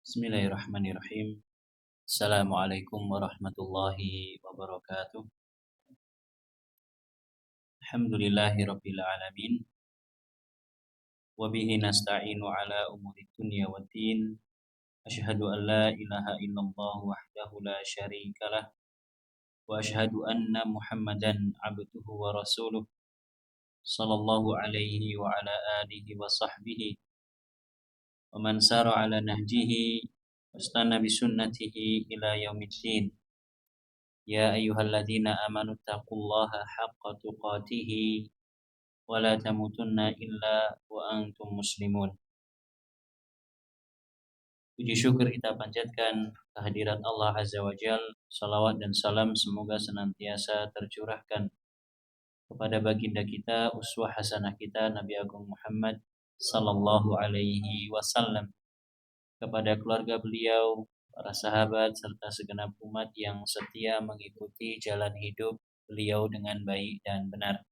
Bismillahirrahmanirrahim. Assalamualaikum warahmatullahi wabarakatuh. Alhamdulillahirabbil alamin. Wa bihi nasta'inu ala umuri dunya waddin. Asyhadu an la ilaha illallah wahdahu la syarikalah wa asyhadu anna Muhammadan abduhu wa rasuluh sallallahu alaihi wa ala alihi wa sahbihi wa man sara ala nahjihi wastana bi sunnatihi ila yaumiddin. Ya ayyuhalladzina amanu taqullaha haqqa tuqatih wa la tamutunna illa wa antum muslimun. Puji syukur kita panjatkan kehadirat Allah Azza wa Jal. Salawat dan salam semoga senantiasa tercurahkan kepada baginda kita, uswah hasanah kita, Nabi Agung Muhammad sallallahu alaihi wasallam, kepada keluarga beliau, para sahabat serta segenap umat yang setia mengikuti jalan hidup beliau dengan baik dan benar.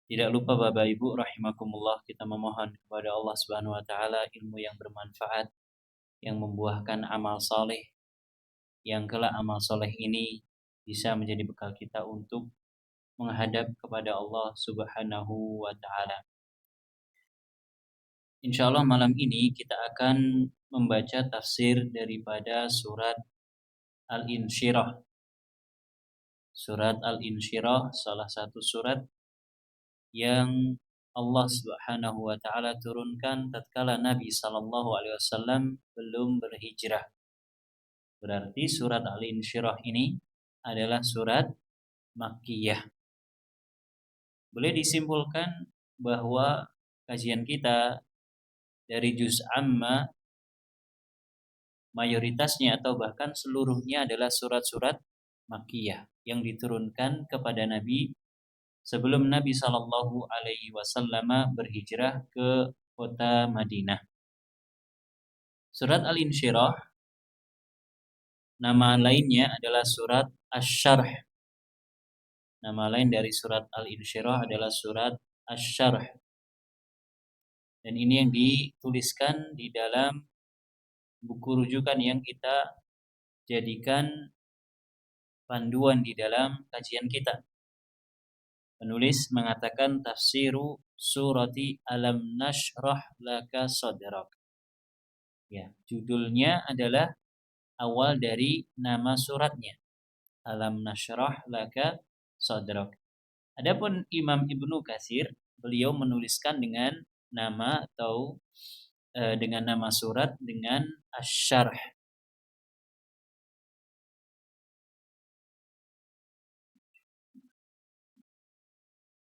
Tidak lupa Bapak Ibu rahimakumullah, kita memohon kepada Allah Subhanahu wa taala ilmu yang bermanfaat, yang membuahkan amal saleh, yang kelak amal saleh ini bisa menjadi bekal kita untuk menghadap kepada Allah Subhanahu wa taala. Insyaallah malam ini kita akan membaca tafsir daripada surat Al-Insyirah. Surat Al-Insyirah salah satu surat yang Allah Subhanahu wa taala turunkan tatkala Nabi sallallahu alaihi wasallam belum berhijrah. Berarti surat Al-Insyirah ini adalah surat Makkiyah. Boleh disimpulkan bahwa kajian kita dari juz amma mayoritasnya atau bahkan seluruhnya adalah surat-surat Makkiyah yang diturunkan kepada Nabi sebelum Nabi sallallahu alaihi wasallam berhijrah ke kota Madinah. Surat Al-Insyirah nama lainnya adalah surat Asy-Syarh. Nama lain dari surat Al-Insyirah adalah surat Asy-Syarh. Dan ini yang dituliskan di dalam buku rujukan yang kita jadikan panduan di dalam kajian kita. Penulis mengatakan tafsiru surati Alam Nashrah Laka Sadrak. Ya, judulnya adalah awal dari nama suratnya. Alam Nashrah Laka Sadrak. Adapun Imam Ibnu Katsir, beliau menuliskan dengan nama atau dengan nama surat dengan Asy-Syarh.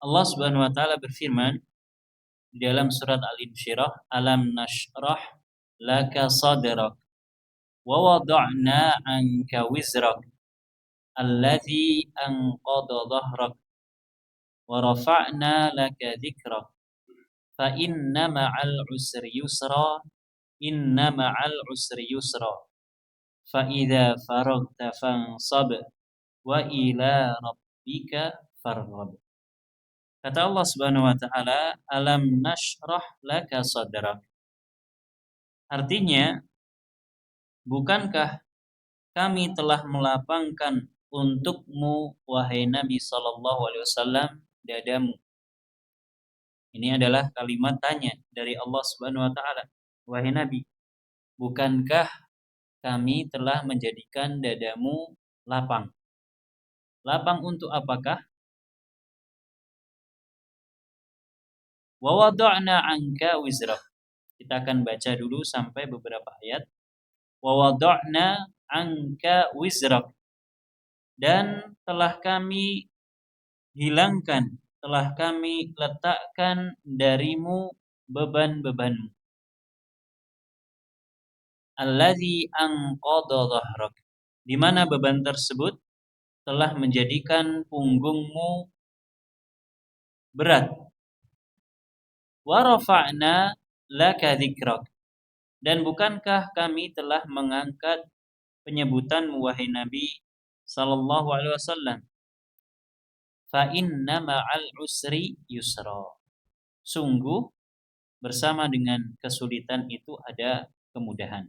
Allah Subhanahu wa taala berfirman di dalam surat Al-Insyirah, Alam nashrah laka sadrak wa wada'na 'anka wizrak alladzi anqadha dhahrak wa rafa'na laka dzikrak fa inna ma'al usri yusra inna ma'al usri yusra fa idza faragta fansab wa ila rabbika farghab. Kata Allah Subhanahu wa taala, Alam nashrah laka sadrak. Artinya, bukankah kami telah melapangkan untukmu wahai Nabi sallallahu alaihi wasallam dadamu. Ini adalah kalimat tanya dari Allah Subhanahu wa taala. Wahai Nabi, bukankah kami telah menjadikan dadamu lapang? Lapang untuk apakah? Wa wada'na 'anka wizrak. Kita akan baca dulu sampai beberapa ayat. Wa wada'na 'anka wizrak. Dan telah kami hilangkan, telah kami letakkan darimu beban-bebanmu. Allazi anqadha dhahrak. Di mana beban tersebut telah menjadikan punggungmu berat. Wa rafa'na laka dzikrak. Dan bukankah kami telah mengangkat penyebutanmu wahai Nabi sallallahu alaihi wasallam? Fa inna ma'al usri yusra. Sungguh bersama dengan kesulitan itu ada kemudahan.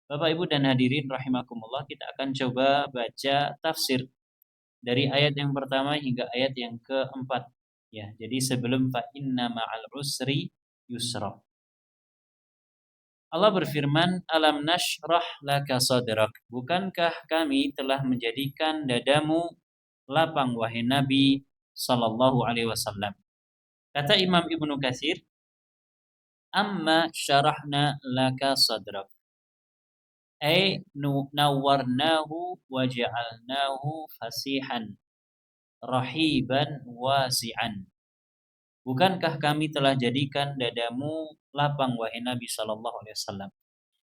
Bapak Ibu dan hadirin rahimakumullah, kita akan coba baca tafsir dari ayat yang pertama hingga ayat yang keempat. Ya, jadi sebelum fa inna ma'al usri yusra. Allah berfirman, alam nashrah laka sadrak. Bukankah kami telah menjadikan dadamu lapang wahai Nabi sallallahu alaihi wasallam. Kata Imam Ibnu Katsir, amma syarahna laka sadrak. Ay nawwarnahu wa ja'alnahu fasihan rahiban wasi'an. Bukankah kami telah jadikan dadamu lapang wahai Nabi sallallahu alaihi wasallam.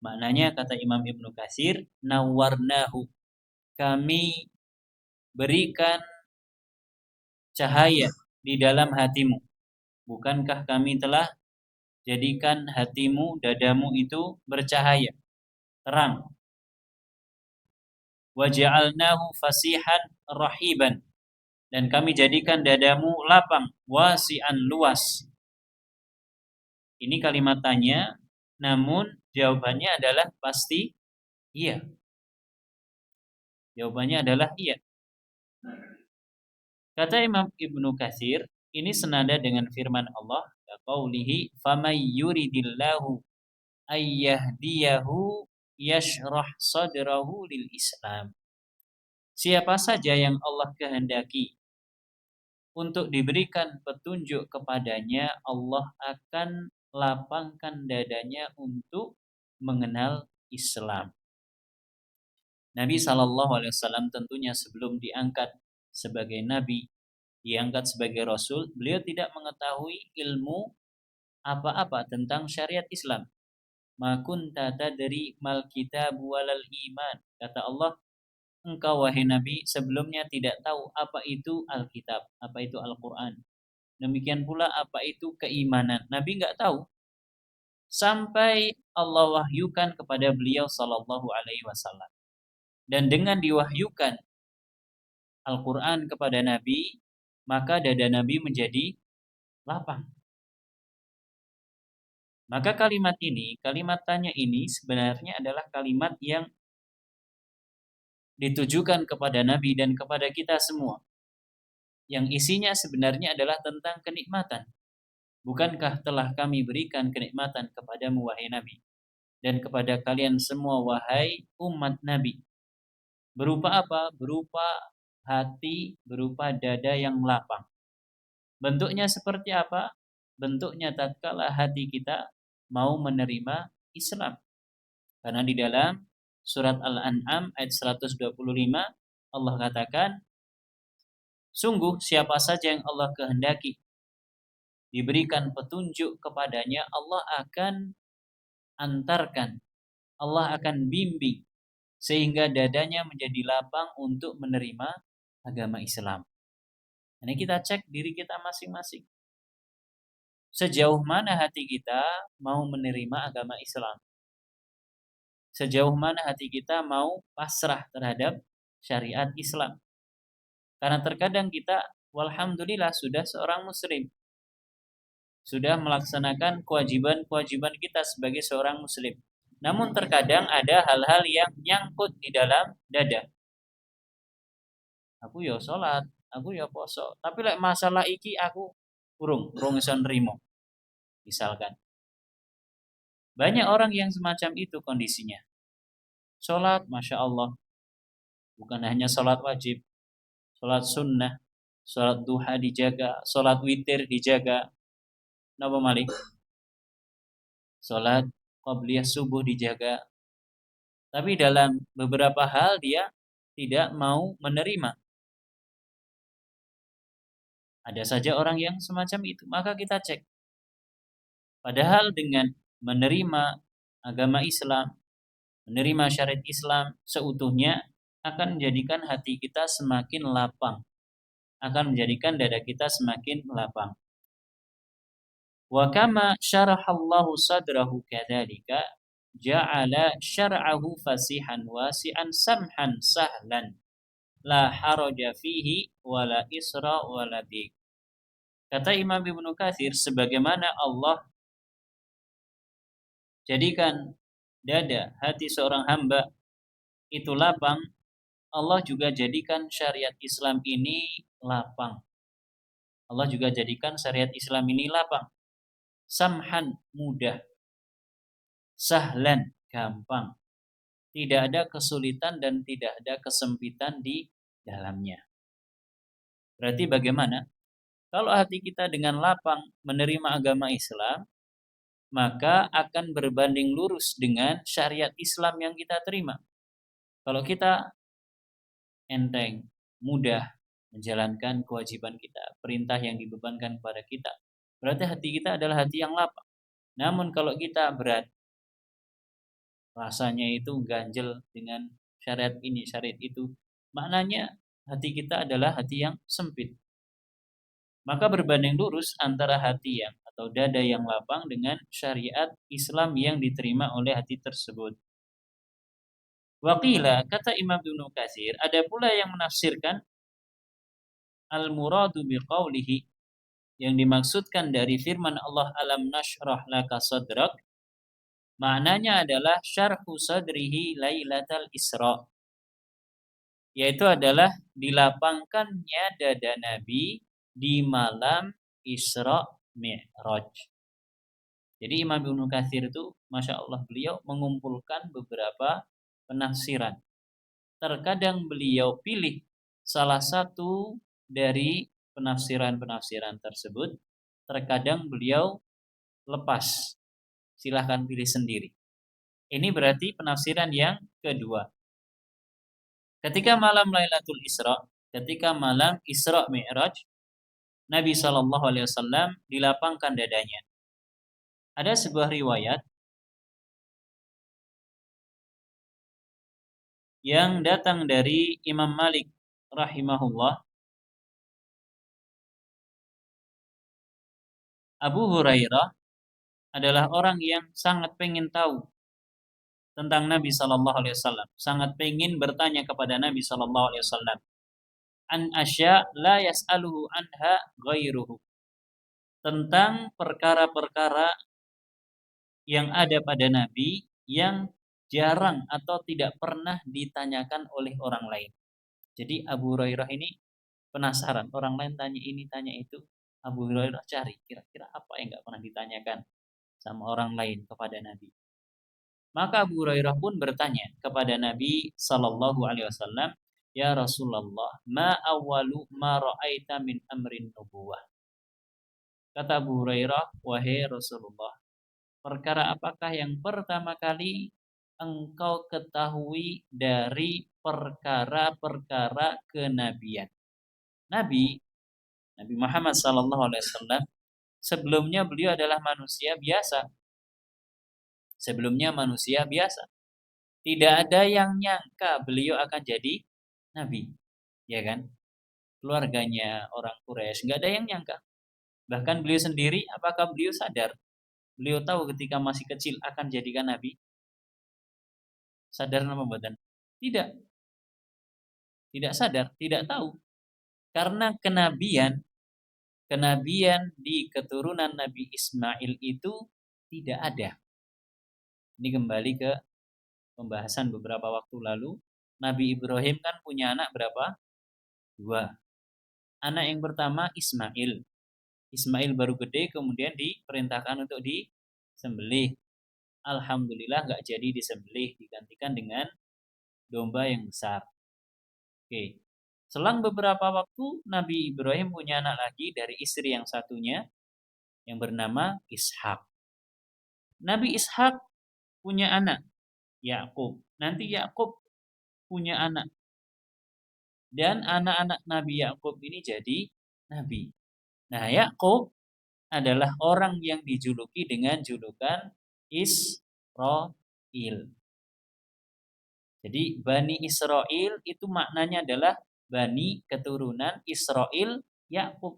Maknanya kata Imam Ibnu Katsir, nawwarnahu, kami berikan cahaya di dalam hatimu. Bukankah kami telah jadikan hatimu, dadamu itu bercahaya, terang. Wa ja'alnahu fasihan rahiban, dan kami jadikan dadamu lapang, wasi'an, luas. Ini kalimat tanya, namun jawabannya adalah pasti iya. Jawabannya adalah iya. Kata Imam Ibnu Katsir, ini senada dengan firman Allah, qaulihi famay yuridillahu ayyahdiyahu yashrah sadrahu lil Islam. Siapa saja yang Allah kehendaki untuk diberikan petunjuk kepadanya, Allah akan lapangkan dadanya untuk mengenal Islam. Nabi SAW tentunya sebelum diangkat sebagai Nabi, diangkat sebagai Rasul, beliau tidak mengetahui ilmu apa-apa tentang syariat Islam. Ma kunta tadri mal kitab walal iman. Kata Allah, engkau wahai Nabi sebelumnya tidak tahu apa itu Alkitab, apa itu Al-Quran. Demikian pula apa itu keimanan. Nabi nggak tahu. Sampai Allah wahyukan kepada beliau sallallahu alaihi wasallam. Dan dengan diwahyukan Al-Quran kepada Nabi, maka dada Nabi menjadi lapang. Maka kalimat ini, kalimat tanya ini sebenarnya adalah kalimat yang ditujukan kepada Nabi dan kepada kita semua. Yang isinya sebenarnya adalah tentang kenikmatan. Bukankah telah kami berikan kenikmatan kepadamu wahai Nabi dan kepada kalian semua wahai umat Nabi. Berupa apa? Berupa hati, berupa dada yang lapang. Bentuknya seperti apa? Bentuknya tatkala hati kita mau menerima Islam. Karena di dalam surat Al-An'am ayat 125 Allah katakan, sungguh siapa saja yang Allah kehendaki diberikan petunjuk kepadanya, Allah akan antarkan, Allah akan bimbing sehingga dadanya menjadi lapang untuk menerima agama Islam. Ini kita cek diri kita masing-masing. Sejauh mana hati kita mau menerima agama Islam? Sejauh mana hati kita mau pasrah terhadap syariat Islam? Karena terkadang kita, walhamdulillah, sudah seorang muslim, sudah melaksanakan kewajiban-kewajiban kita sebagai seorang muslim. Namun terkadang ada hal-hal yang nyangkut di dalam dada. Aku ya sholat, aku ya poso, tapi lek masalah iki aku urung iso nrimo. Misalkan. Banyak orang yang semacam itu kondisinya. Sholat, Masya Allah, bukan hanya sholat wajib, sholat sunnah, sholat duha dijaga, sholat witir dijaga. Napa malik? Sholat qabliyah subuh dijaga. Tapi dalam beberapa hal dia tidak mau menerima. Ada saja orang yang semacam itu. Maka kita cek. Padahal dengan menerima agama Islam, menerima syariat Islam seutuhnya akan menjadikan hati kita semakin lapang. Akan menjadikan dada kita semakin lapang. Wa kama syarahallahu sadrahu kadzalika ja'ala syar'ahu fasihan wasi'an samhan sahlan la haraja fihi wala isra wala dik. Kata Imam Ibnu Katsir, sebagaimana Allah jadikan dada hati seorang hamba itu lapang, Allah juga jadikan syariat Islam ini lapang. Allah juga jadikan syariat Islam ini lapang. Samhan, mudah. Sahlan, gampang. Tidak ada kesulitan dan tidak ada kesempitan di dalamnya. Berarti bagaimana? Kalau hati kita dengan lapang menerima agama Islam, maka akan berbanding lurus dengan syariat Islam yang kita terima. Kalau kita enteng, mudah menjalankan kewajiban kita, perintah yang dibebankan kepada kita, berarti hati kita adalah hati yang lapang. Namun kalau kita berat, rasanya itu ganjel dengan syariat ini, syariat itu, maknanya hati kita adalah hati yang sempit. Maka berbanding lurus antara hati yang atau dada yang lapang dengan syariat Islam yang diterima oleh hati tersebut. Waqila, kata Imam Ibnu Katsir, ada pula yang menafsirkan al-muradu biqaulihi, yang dimaksudkan dari firman Allah alam nashrah laka sadrak, maknanya adalah syarhu sadrihi lailatal isra, yaitu adalah dilapangkannya dada Nabi di malam Isra Mi'raj. Jadi Imam Ibnu Katsir itu, Masya Allah, beliau mengumpulkan beberapa penafsiran. Terkadang beliau pilih salah satu dari penafsiran-penafsiran tersebut. Terkadang beliau lepas. Silahkan pilih sendiri. Ini berarti penafsiran yang kedua. Ketika malam Lailatul Isra, ketika malam Isra Mi'raj, Nabi SAW dilapangkan dadanya. Ada sebuah riwayat yang datang dari Imam Malik rahimahullah. Abu Hurairah adalah orang yang sangat pengen tahu tentang Nabi SAW, sangat pengen bertanya kepada Nabi SAW. An asya la yas'aluhu anha ghairuhu, tentang perkara-perkara yang ada pada Nabi yang jarang atau tidak pernah ditanyakan oleh orang lain. Jadi Abu Hurairah ini penasaran, orang lain tanya ini, tanya itu, Abu Hurairah cari kira-kira apa yang nggak pernah ditanyakan sama orang lain kepada Nabi. Maka Abu Hurairah pun bertanya kepada Nabi Sallallahu Alaihi Wasallam, ya Rasulullah, ma awalu ma ra'aita min amrin nubuwah. Kata Abu Hurairah, wahai Rasulullah, perkara apakah yang pertama kali engkau ketahui dari perkara-perkara kenabian? Nabi Muhammad sallallahu alaihi wasallam sebelumnya beliau adalah manusia biasa. Sebelumnya manusia biasa. Tidak ada yang nyangka beliau akan jadi nabi. Ya kan? Keluarganya orang Quraisy enggak ada yang nyangka. Bahkan beliau sendiri, apakah beliau sadar? Beliau tahu ketika masih kecil akan jadikan nabi? Sadar apa mboten? Tidak. Tidak sadar, tidak tahu. Karena kenabian di keturunan Nabi Ismail itu tidak ada. Ini kembali ke pembahasan beberapa waktu lalu. Nabi Ibrahim kan punya anak berapa? 2. Anak yang pertama Ismail. Ismail baru gede, kemudian diperintahkan untuk disembelih. Alhamdulillah nggak jadi disembelih, digantikan dengan domba yang besar. Oke. Selang beberapa waktu Nabi Ibrahim punya anak lagi dari istri yang satunya yang bernama Ishak. Nabi Ishak punya anak Yakub. Nanti Yakub punya anak. Dan anak-anak Nabi Yakub ini jadi nabi. Nah, Yakub adalah orang yang dijuluki dengan julukan Israil. Jadi Bani Israil itu maknanya adalah Bani keturunan Israil Yakub.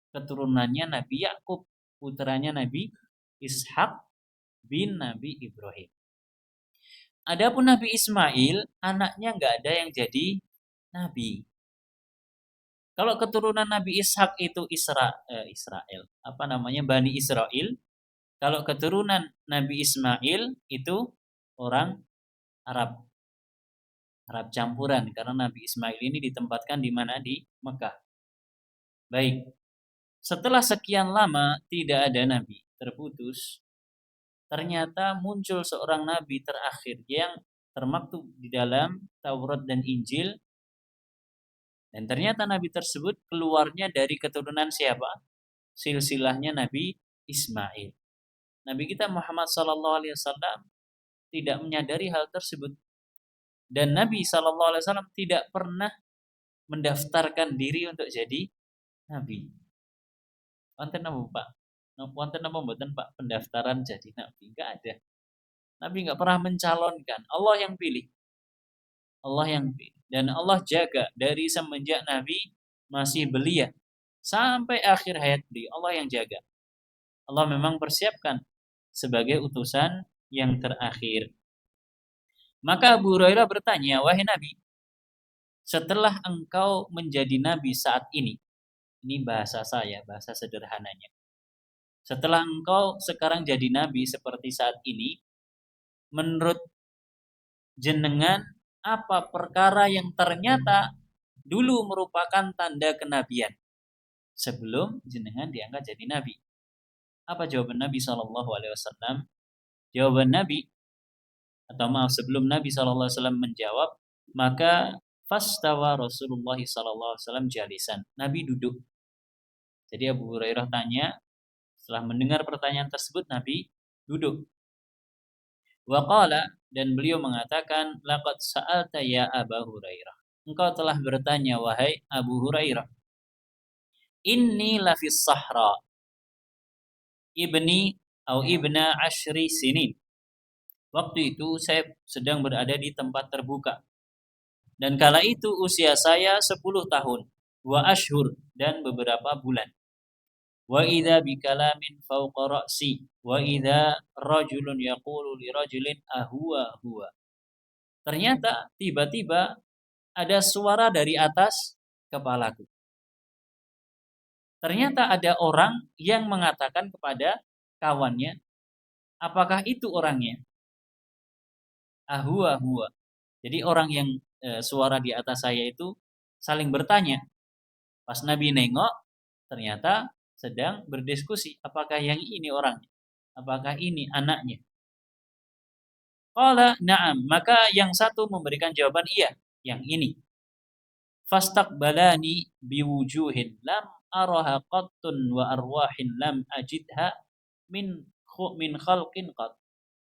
Keturunannya Nabi Yakub, putranya Nabi Ishak bin Nabi Ibrahim. Adapun Nabi Ismail, anaknya nggak ada yang jadi nabi. Kalau keturunan Nabi Ishak itu Israel, Bani Israel, Kalau keturunan Nabi Ismail itu orang Arab, Arab campuran, karena Nabi Ismail ini ditempatkan di mana? Di Mekah. Baik, setelah sekian lama tidak ada nabi, terputus, ternyata muncul seorang nabi terakhir yang termaktub di dalam Taurat dan Injil, dan ternyata nabi tersebut keluarnya dari keturunan siapa? Silsilahnya Nabi Ismail. Nabi kita Muhammad SAW tidak menyadari hal tersebut, dan Nabi SAW tidak pernah mendaftarkan diri untuk jadi nabi. Wonten apa Pak? Wonten apa mboten Pak pendaftaran jadi nabi? Enggak ada. Nabi enggak pernah mencalonkan. Allah yang pilih. Allah yang pilih. Dan Allah jaga dari semenjak Nabi masih belia sampai akhir hayat beliau. Allah yang jaga. Allah memang persiapkan sebagai utusan yang terakhir. Maka Abu Hurairah bertanya, "Wahai Nabi, setelah engkau menjadi nabi saat ini bahasa saya, bahasa sederhananya. Setelah engkau sekarang jadi nabi seperti saat ini, menurut jenengan apa perkara yang ternyata dulu merupakan tanda kenabian sebelum jenengan diangkat jadi nabi?" Apa jawaban Nabi SAW? Jawaban Nabi, atau maaf, sebelum Nabi SAW menjawab, maka fastawa Rasulullah SAW jalisan. Nabi duduk. Jadi Abu Hurairah tanya, setelah mendengar pertanyaan tersebut, Nabi duduk. Wa qala, dan beliau mengatakan, laqad sa'alta ya Abu Hurairah. Engkau telah bertanya, wahai Abu Hurairah. Inni lafis sahra. Ibna ashri sinin. Waktu itu saya sedang berada di tempat terbuka. Dan kala itu usia saya 10 tahun. Wa ashhur, dan beberapa bulan. Wa idza bikalamin fawqa ra'si. Wa idza rajulun yaqulu li rajulin ahwa huwa. Ternyata tiba-tiba ada suara dari atas kepalaku. Ternyata ada orang yang mengatakan kepada kawannya, apakah itu orangnya? Ahwa huwa. Jadi orang yang suara di atas saya itu saling bertanya. Pas Nabi nengok, ternyata sedang berdiskusi, apakah yang ini orangnya? Apakah ini anaknya? Qala na'am, maka yang satu memberikan jawaban iya, yang ini. Fastaqbalani biwujuhin lam araha qattun wa arwahin lam ajidha min khalqin qat.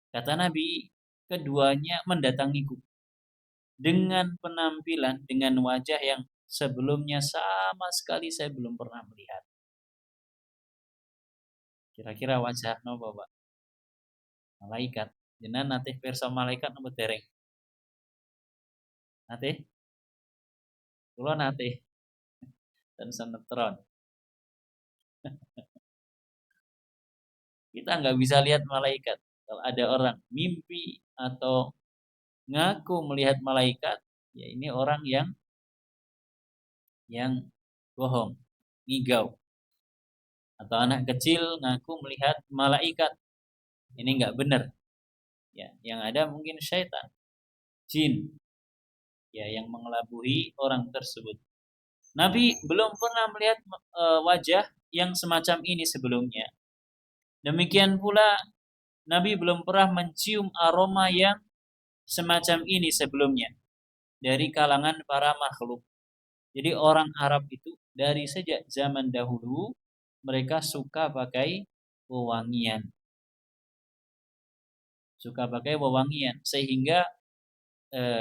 Kata Nabi, keduanya mendatangiku dengan penampilan, dengan wajah yang sebelumnya sama sekali saya belum pernah melihat. Kira-kira wajah napa, Pak? Malaikat. Jenengan nate pirsa malaikat napa dereng? Nate? Kula nate. Dan sinetron. Kita nggak bisa lihat malaikat. Kalau ada orang mimpi atau ngaku melihat malaikat, ya ini orang yang bohong, ngigau. Atau anak kecil ngaku melihat malaikat, ini nggak benar. Ya, yang ada mungkin syaitan, jin, ya yang mengelabui orang tersebut. Nabi belum pernah melihat wajah yang semacam ini sebelumnya. Demikian pula Nabi belum pernah mencium aroma yang semacam ini sebelumnya dari kalangan para makhluk. Jadi orang Arab itu dari sejak zaman dahulu mereka suka pakai wewangian. Suka pakai wewangian sehingga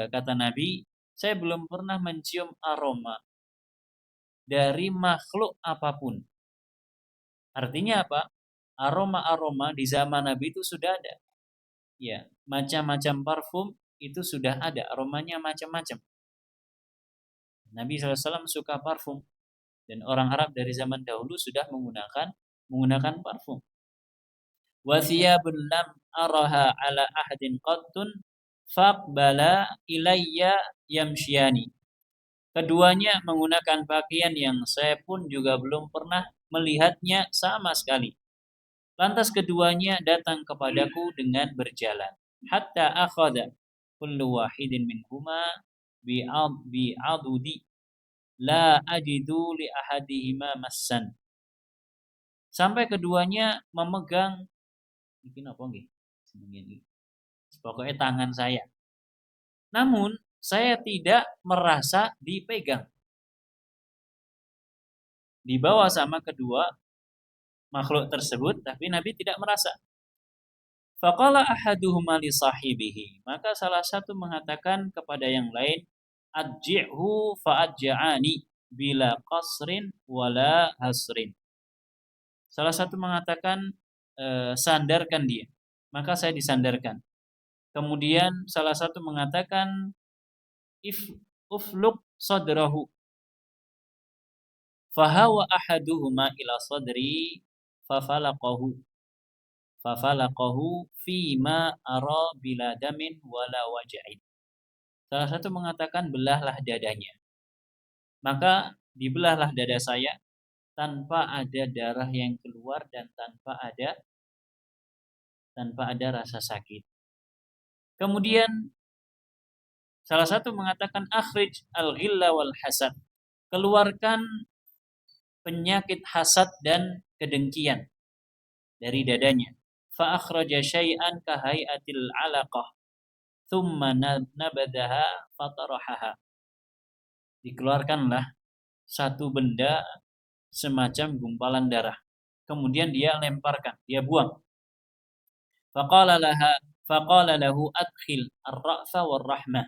kata Nabi, saya belum pernah mencium aroma dari makhluk apapun. Artinya apa? Aroma-aroma di zaman Nabi itu sudah ada. Ya, macam-macam parfum itu sudah ada, aromanya macam-macam. Nabi SAW suka parfum, dan orang Arab dari zaman dahulu sudah menggunakan parfum. Wa thiyabun lam araha ala ahadin qattun faqbala ilayya yamshiani. Keduanya menggunakan pakaian yang saya pun juga belum pernah melihatnya sama sekali. Lantas keduanya datang kepadaku dengan berjalan. Hatta akhadha kullu wahidin minhuma bi'adudi la ajidu li ahadihima massan. Sampai keduanya memegang bikin apa nggih? Pokoknya tangan saya. Namun saya tidak merasa dipegang. Dibawa sama kedua makhluk tersebut, tapi Nabi tidak merasa. Faqala ahaduhuma li sahibihi. Maka salah satu mengatakan kepada yang lain, adji'hu fa'adja'ani bila qasrin wala hasrin. Salah satu mengatakan sandarkan dia. Maka saya disandarkan. Kemudian salah satu mengatakan ufluk sadrahu. Fahawa ahaduhuma ila sadri fafalaqahu fima ara bila damin wala waja'in. Salah satu mengatakan belahlah dadanya. Maka dibelahlah dada saya tanpa ada darah yang keluar dan tanpa ada rasa sakit. Kemudian salah satu mengatakan akhrij al-ghilla wal hasad. Keluarkan penyakit hasad dan kedengkian dari dadanya. Fa akhraja syai'an ka hay'atil 'alaqah thumma nabadaha fatarahaha. Dikeluarkanlah satu benda semacam gumpalan darah. Kemudian dia lemparkan, dia buang. Faqala lahu adkhil ar-ra'fa war-rahmah.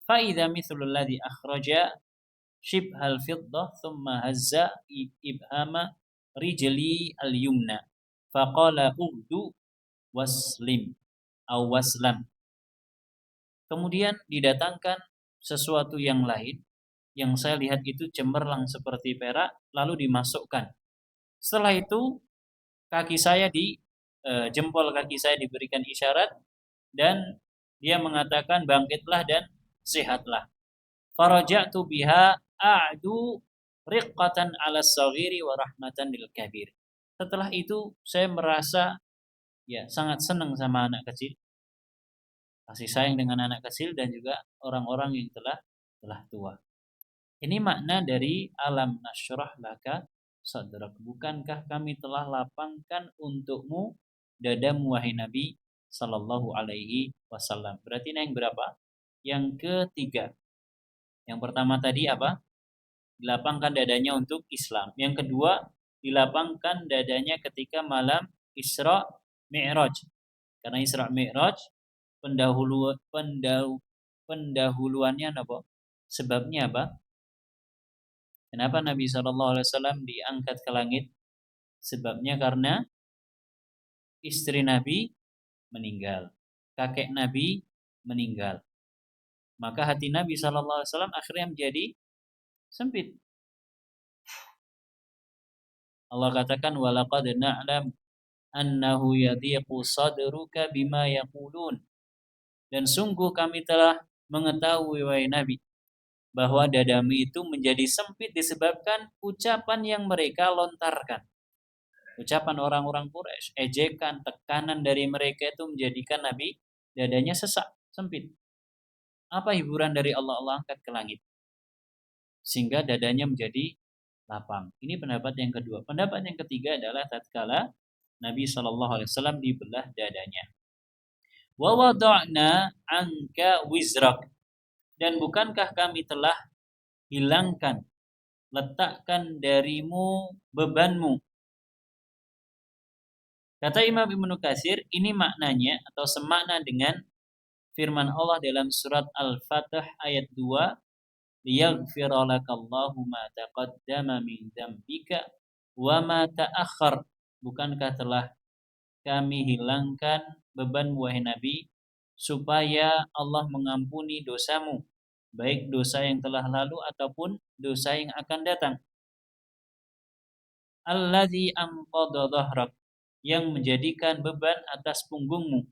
Fa idza mithlu alladhi akhraja shibhal fiddah thumma hazza ibhama rijli al-yumna. Faqala ughdu waslim atau waslam. Kemudian didatangkan sesuatu yang lain yang saya lihat itu cemerlang seperti perak, lalu dimasukkan. Setelah itu jempol kaki saya diberikan isyarat dan dia mengatakan bangkitlah dan sehatlah. Faraja'tu biha a'du riqqatan 'ala as-saghiri wa rahmatan lil kabir. Setelah itu saya merasa sangat senang sama anak kecil. Kasih sayang dengan anak kecil dan juga orang-orang yang telah tua. Ini makna dari alam nasyrah laka sadrak. Bukankah kami telah lapangkan untukmu dadamu wahai Nabi sallallahu alaihi wasallam. Berarti ini yang berapa? Yang ketiga. Yang pertama tadi apa? Dilapangkan dadanya untuk Islam. Yang kedua, dilapangkan dadanya ketika malam Isra Mi'raj. Karena Isra Mi'raj pendahuluannya apa? Sebabnya apa? Kenapa Nabi SAW diangkat ke langit? Sebabnya karena istri Nabi meninggal, kakek Nabi meninggal. Maka hati Nabi SAW akhirnya menjadi sempit. Allah katakan walaqad na'lam annahu yadhiqu sadruka bima yaqulun. Dan sungguh kami telah mengetahui wahai Nabi bahwa dadamu itu menjadi sempit disebabkan ucapan yang mereka lontarkan. Ucapan orang-orang Quraisy, ejekan, tekanan dari mereka itu menjadikan Nabi dadanya sesak, sempit. Apa hiburan dari Allah? Allah angkat ke langit. Sehingga dadanya menjadi lapang. Ini pendapat yang kedua. Pendapat yang ketiga adalah tatkala Nabi SAW dibelah dadanya. Wa wada'na anka wizrak. Dan bukankah kami telah hilangkan, letakkan darimu bebanmu. Kata Imam Ibnu Katsir, ini maknanya atau semakna dengan firman Allah dalam surat Al-Fatih ayat 2, liyaghfira lakallahu ma taqaddama min dzambika wa ma ta'akhkhar. Bukankah telah kami hilangkan beban wahai Nabi supaya Allah mengampuni dosamu, baik dosa yang telah lalu ataupun dosa yang akan datang. Alladzi anqadha dhahrak, yang menjadikan beban atas punggungmu.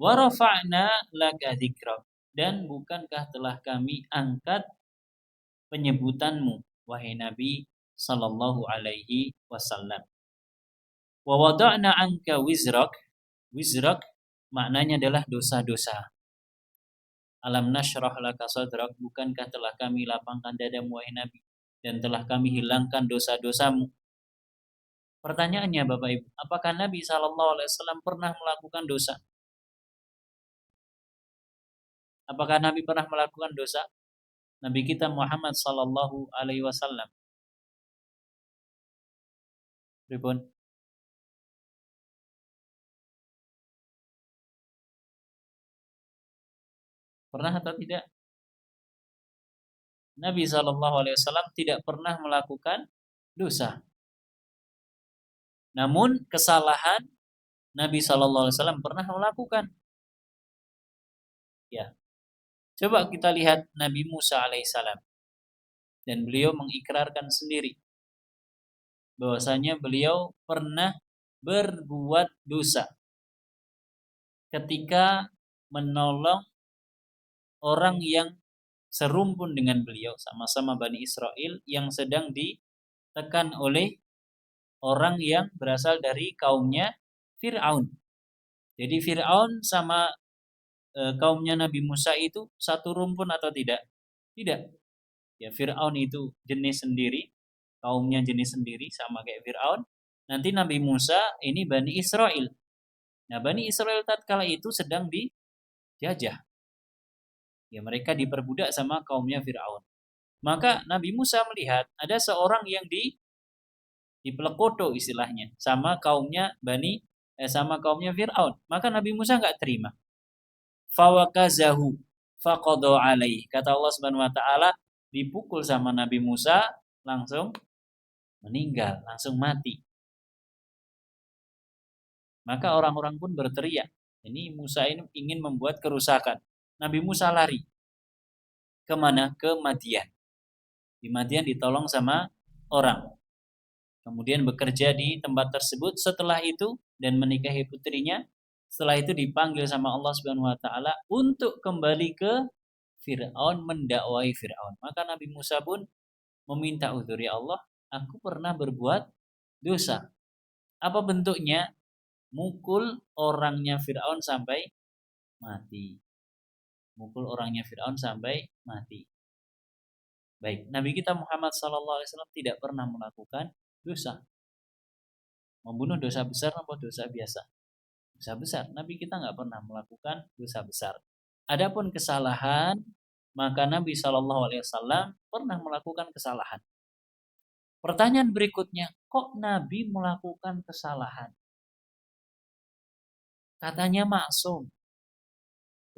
Wa rafa'na laka dzikrak, dan bukankah telah kami angkat penyebutanmu wahai Nabi sallallahu alaihi wasallam. Wa wada'na anka wizrak. Wizrak maknanya adalah dosa-dosa. Alam nashrah laka sadrak, bukankah telah kami lapangkan dadamu wahai Nabi, dan telah kami hilangkan dosa-dosamu. Pertanyaannya Bapak Ibu, apakah Nabi sallallahu alaihi wasallam pernah melakukan dosa? Apakah Nabi pernah melakukan dosa? Nabi kita Muhammad sallallahu alaihi wasallam. Pripun? Pernah atau tidak? Nabi sallallahu alaihi wasallam tidak pernah melakukan dosa. Namun kesalahan Nabi sallallahu alaihi wasallam pernah melakukan. Ya. Coba kita lihat Nabi Musa alaihissalam, dan beliau mengikrarkan sendiri bahwasanya beliau pernah berbuat dosa ketika menolong orang yang serumpun dengan beliau, sama-sama Bani Israel yang sedang ditekan oleh orang yang berasal dari kaumnya Fir'aun. Jadi Fir'aun sama kaumnya Nabi Musa itu satu rumpun atau tidak? Tidak. Ya, Fir'aun itu jenis sendiri, kaumnya jenis sendiri sama kayak Fir'aun. Nanti Nabi Musa ini Bani Israel. Nah, Bani Israel tatkala itu sedang dijajah. Ya, mereka diperbudak sama kaumnya Fir'aun. Maka Nabi Musa melihat ada seorang yang dipelekoto istilahnya sama kaumnya sama kaumnya Fir'aun. Maka Nabi Musa nggak terima. Fawakazahu faqada alaih. Kata Allah Subhanahu wa taala, dipukul sama Nabi Musa langsung meninggal, langsung mati. Maka orang-orang pun berteriak, ini Musa ini ingin membuat kerusakan. Nabi Musa lari. Kemana? Ke Madian. Di Madian ditolong sama orang. Kemudian bekerja di tempat tersebut. Setelah itu dan menikahi putrinya. Setelah itu dipanggil sama Allah Subhanahu wa taala untuk kembali ke Fir'aun, mendakwai Fir'aun. Maka Nabi Musa pun meminta uzur, ya Allah, aku pernah berbuat dosa. Apa bentuknya? Mukul orangnya Fir'aun sampai mati. Mukul orangnya Fir'aun sampai mati. Baik, Nabi kita Muhammad SAW tidak pernah melakukan dosa. Membunuh dosa besar atau dosa biasa? Dosa besar. Nabi kita nggak pernah melakukan dosa besar. Adapun kesalahan, maka Nabi SAW pernah melakukan kesalahan. Pertanyaan berikutnya, kok Nabi melakukan kesalahan? Katanya maksum.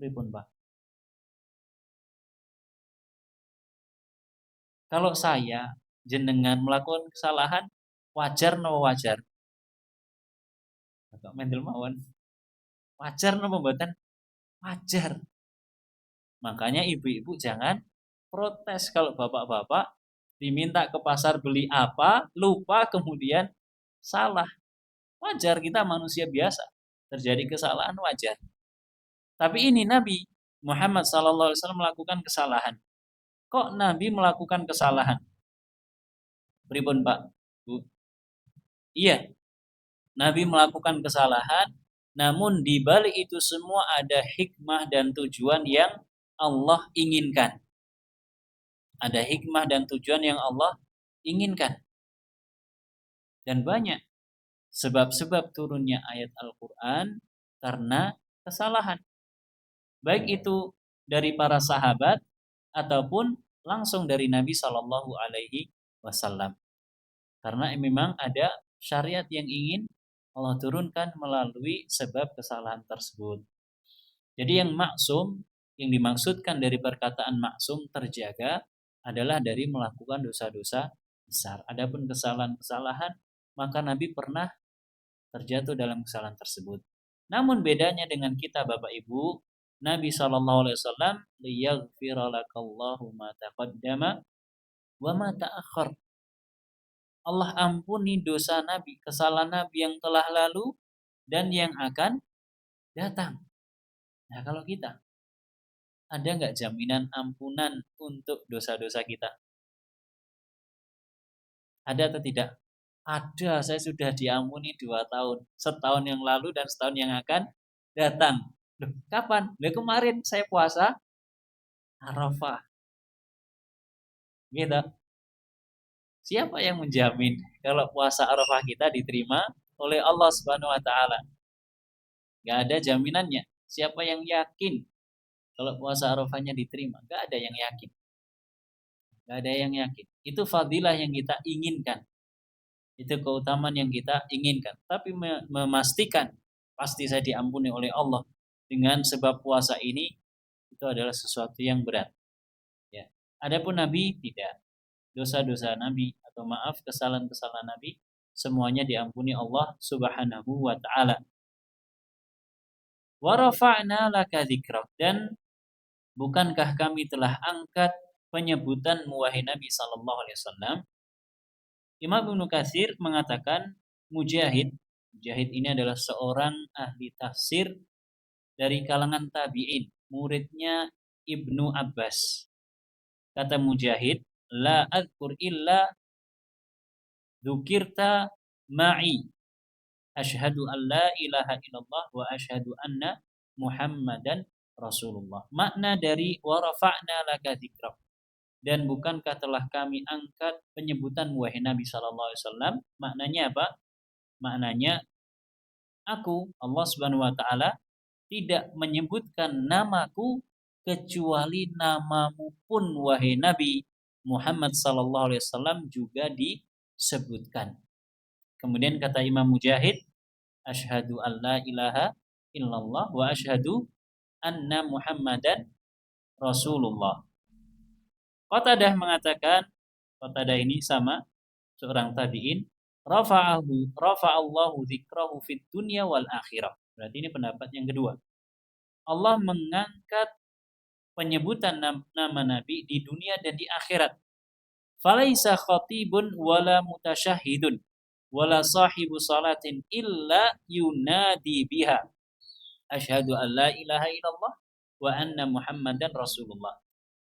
Pripun, Pak? Kalau saya jenengan melakukan kesalahan, wajar no wajar? Kok mendel mawon? Wajar no mboten? Wajar. Makanya ibu-ibu jangan protes kalau bapak-bapak diminta ke pasar beli apa, lupa kemudian salah. Wajar, kita manusia biasa. Terjadi kesalahan wajar. Tapi ini Nabi Muhammad SAW melakukan kesalahan. Kok Nabi melakukan kesalahan? Pripun, Pak? Bu? Iya, Nabi melakukan kesalahan, namun di balik itu semua ada hikmah dan tujuan yang Allah inginkan. Ada hikmah dan tujuan yang Allah inginkan. Dan banyak sebab-sebab turunnya ayat Al-Quran karena kesalahan. Baik itu dari para sahabat ataupun langsung dari Nabi Shallallahu Alaihi Wasallam. Karena memang ada syariat yang ingin Allah turunkan melalui sebab kesalahan tersebut. Jadi yang maksum, yang dimaksudkan dari perkataan maksum terjaga adalah dari melakukan dosa-dosa besar. Adapun kesalahan-kesalahan, maka Nabi pernah terjatuh dalam kesalahan tersebut. Namun bedanya dengan kita Bapak Ibu, Nabi SAW liyaghfira lakallahu ma taqaddama wa ma ta'akhkhar. Allah ampuni dosa Nabi, kesalahan Nabi yang telah lalu dan yang akan datang. Nah, kalau kita, ada nggak jaminan ampunan untuk dosa-dosa kita? Ada atau tidak? Ada, saya sudah diampuni 2 tahun. Setahun yang lalu dan setahun yang akan datang. Loh, kapan? Loh, kemarin saya puasa Arafah. Gitu. Siapa yang menjamin kalau puasa Arafah kita diterima oleh Allah Subhanahu wa taala? Gak ada jaminannya. Siapa yang yakin kalau puasa Arafahnya diterima? Gak ada yang yakin. Gak ada yang yakin. Itu fadilah yang kita inginkan. Itu keutamaan yang kita inginkan. Tapi memastikan pasti saya diampuni oleh Allah dengan sebab puasa ini, itu adalah sesuatu yang berat. Ya. Adapun Nabi tidak. Dosa-dosa Nabi atau maaf kesalahan-kesalahan Nabi semuanya diampuni Allah Subhanahu wa taala. Wa rafa'na laka dzikrak, dan bukankah kami telah angkat penyebutan wahai Nabi sallallahu alaihi wasallam. Imam Ibnu Katsir mengatakan Mujahid ini adalah seorang ahli tafsir dari kalangan tabi'in, muridnya Ibnu Abbas. Kata Mujahid, la adzkur illa dzukirta ma'i asyhadu an la ilaha illallah wa asyhadu anna Muhammadan Rasulullah. Makna dari wa rafa'na laka dzikrak, dan bukankah telah kami angkat penyebutan wahai Nabi sallallahu alaihi wasallam? Maknanya apa? Maknanya aku, Allah Subhanahu wa taala, tidak menyebutkan namaku kecuali namamu pun wahai Nabi Muhammad sallallahu alaihi wasallam juga disebutkan. Kemudian kata Imam Mujahid, asyhadu an la ilaha illallah wa asyhadu anna Muhammadan Rasulullah. Qatadah mengatakan, Qatadah ini sama seorang tabi'in, rafa'allahu dzikrahu fid dunya wal akhirah. Berarti ini pendapat yang kedua. Allah mengangkat penyebutan nama Nabi di dunia dan di akhirat. Falaisa khatibun wala mutasyahhidun wala sahibu salatin illa yunadi biha asyhadu an la ilaha illallah wa anna Muhammadan Rasulullah.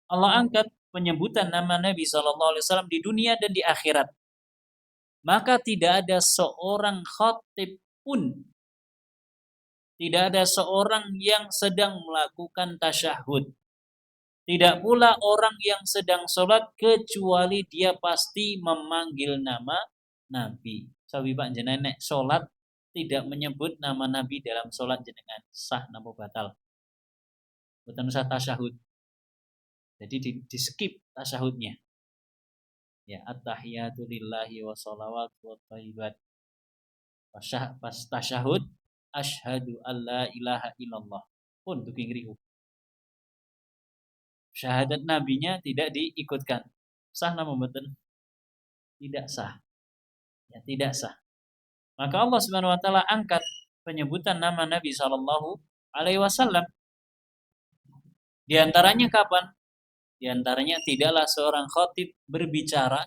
Allah angkat penyebutan nama Nabi sallallahu alaihi wasallam di dunia dan di akhirat. Maka tidak ada seorang khatib pun, tidak ada seorang yang sedang melakukan tasyahud, tidak pula orang yang sedang sholat, kecuali dia pasti memanggil nama Nabi. Sawi Pak jenengan sholat tidak menyebut nama Nabi dalam sholat jenengan, sah napa batal? Boten usah tasyahud. Jadi di skip tasyahudnya. Ya, at-tahiyatu lillahi wa shalawatu wa thayyibat. Pas tasyahud, asyhadu alla ilaha illallah. Pun tuking riu. Syahadat nabinya tidak diikutkan. Sah nama mboten? Tidak sah. Ya, tidak sah. Maka Allah Subhanahu wa taala angkat penyebutan nama Nabi sallallahu alaihi wasallam. Di antaranya kapan? Di antaranya tidaklah seorang khatib berbicara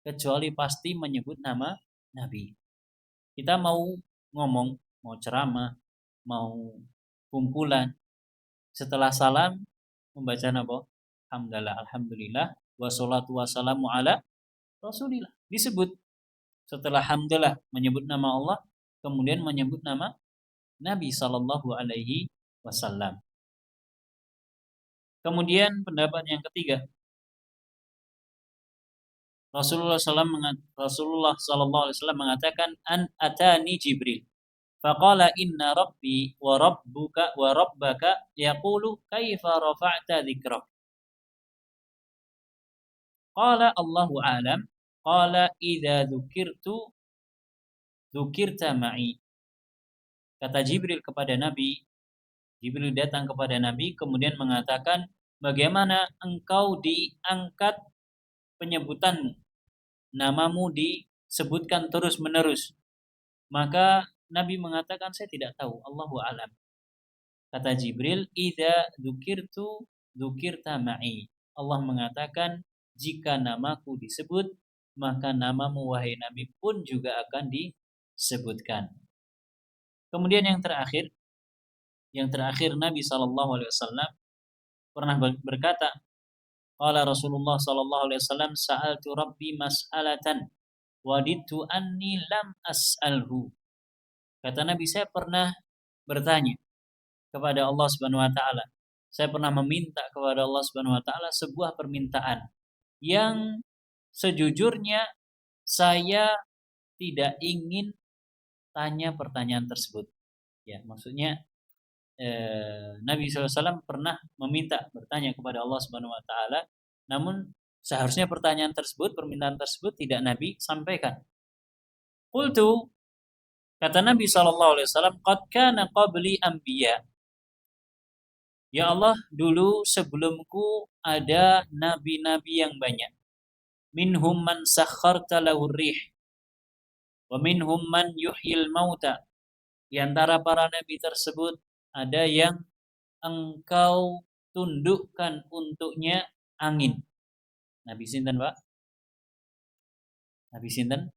kecuali pasti menyebut nama Nabi. Kita mau ngomong, mau ceramah, mau kumpulan, setelah salam membaca apa? Alhamdulillah, wassalatu wassalamu ala Rasulillah. Disebut setelah hamdalah menyebut nama Allah, kemudian menyebut nama Nabi sallallahu alaihi wasallam. Kemudian pendapat yang ketiga, Rasulullah sallallahu alaihi wasallam mengatakan, an atani Jibril faqala inna rabbi wa rabbuka wa rabbaka yaqulu kaifa rafa'ta dzikrak. Qala Allahu a'lam. Qala idza dzukirta ma'i. Kata Jibril kepada Nabi, Jibril datang kepada Nabi kemudian mengatakan, bagaimana engkau diangkat penyebutanmu, namamu disebutkan terus-menerus. Maka Nabi mengatakan, saya tidak tahu, Allahu a'lam. Kata Jibril, idza dzukirta ma'i. Allah mengatakan, jika namaku disebut, maka namamu wahai Nabi pun juga akan disebutkan. Kemudian yang terakhir Nabi sallallahu alaihi wasallam pernah berkata, qala Rasulullah sallallahu alaihi wasallam, sa'altu rabbi mas'alatan Waditu anni lam as'alhu. Kata Nabi, saya pernah bertanya kepada Allah Subhanahu wa taala. Saya pernah meminta kepada Allah Subhanahu wa taala sebuah permintaan yang sejujurnya saya tidak ingin tanya pertanyaan tersebut. Ya, maksudnya Nabi SAW pernah meminta bertanya kepada Allah Subhanahu Wa Taala, namun seharusnya pertanyaan tersebut, permintaan tersebut tidak Nabi sampaikan. Qultu, kata Nabi SAW, qad kana qabli anbiya. Ya Allah, dulu sebelumku ada nabi-nabi yang banyak. Minhum man sakharta lahu rih, wa minhum man yuhyil mauta. Di antara para nabi tersebut ada yang engkau tundukkan untuknya angin. Nabi sinten, Pak? Nabi sinten?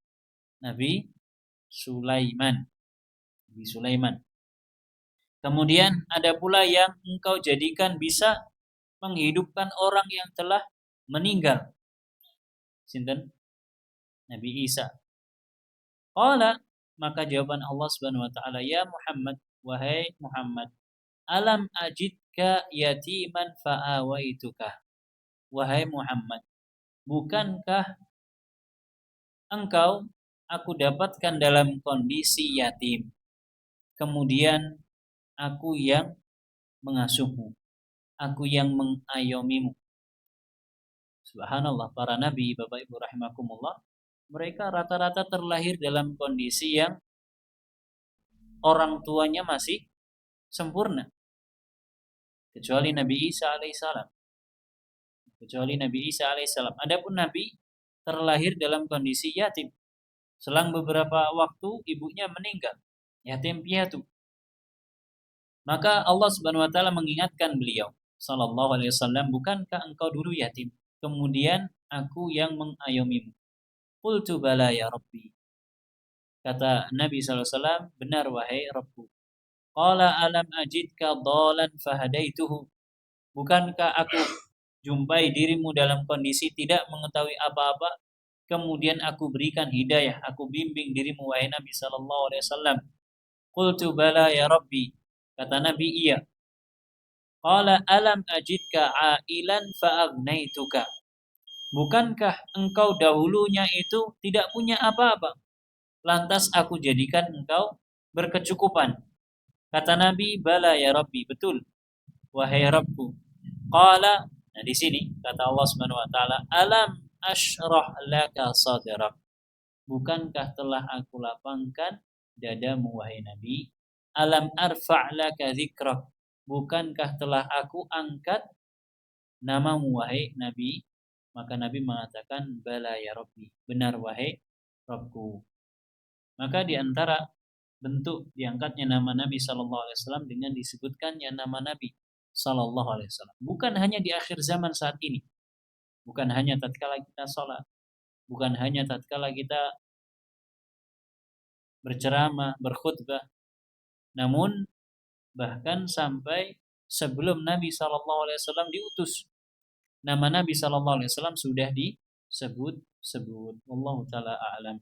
Nabi Sulaiman. Nabi Sulaiman. Kemudian ada pula yang engkau jadikan bisa menghidupkan orang yang telah meninggal. Sinten? Nabi Isa. Qala, maka jawaban Allah Subhanahu wa taala, ya Muhammad, wahai Muhammad, alam ajidka yatiman fa'awaituka. Wahai Muhammad, bukankah engkau aku dapatkan dalam kondisi yatim, kemudian aku yang mengasuhmu, aku yang mengayomimu. Subhanallah, para nabi, Bapak Ibu rahimakumullah, mereka rata-rata terlahir dalam kondisi yang orang tuanya masih sempurna, kecuali Nabi Isa alaihissalam. Adapun Nabi terlahir dalam kondisi yatim. Selang beberapa waktu ibunya meninggal, yatim piatu. Maka Allah Subhanahu wa taala mengingatkan beliau sallallahu alaihi wasallam, bukankah engkau dulu yatim, kemudian aku yang mengayomimu. Qultu bala ya Rabbi. Kata Nabi sallallahu alaihi wasallam, benar wahai Rabbku. Qala alam ajidka dhalan fahadaituhu. Bukankah aku jumpai dirimu dalam kondisi tidak mengetahui apa-apa, kemudian aku berikan hidayah, aku bimbing dirimu wahai Nabi sallallahu alaihi wasallam. Qultu bala ya Rabbi. Kata Nabi, iya. Qala alam ajidka ailan fa'agnaituka. Bukankah engkau dahulunya itu tidak punya apa-apa, lantas aku jadikan engkau berkecukupan. Kata Nabi, bala ya Rabbi, betul wahai Rabbku. Qala, nah di sini kata Allah Subhanahu wa taala, alam ashrah laka sadrak. Bukankah telah aku lapangkan dadamu wahai Nabi? Alam arfa' laka dzikrak. Bukankah telah aku angkat namamu wahai Nabi? Maka Nabi mengatakan, bala ya Rabbi, benar wahai Rabbku. Maka di antara bentuk diangkatnya nama Nabi sallallahu alaihi wasallam dengan disebutkannya nama Nabi sallallahu alaihi wasallam, bukan hanya di akhir zaman saat ini, bukan hanya tatkala kita sholat, bukan hanya tatkala kita berceramah, berkhutbah, namun bahkan sampai sebelum Nabi sallallahu alaihi wasallam diutus, nama Nabi sallallahu alaihi wasallam sudah disebut-sebut. Wallahu taala a'lam.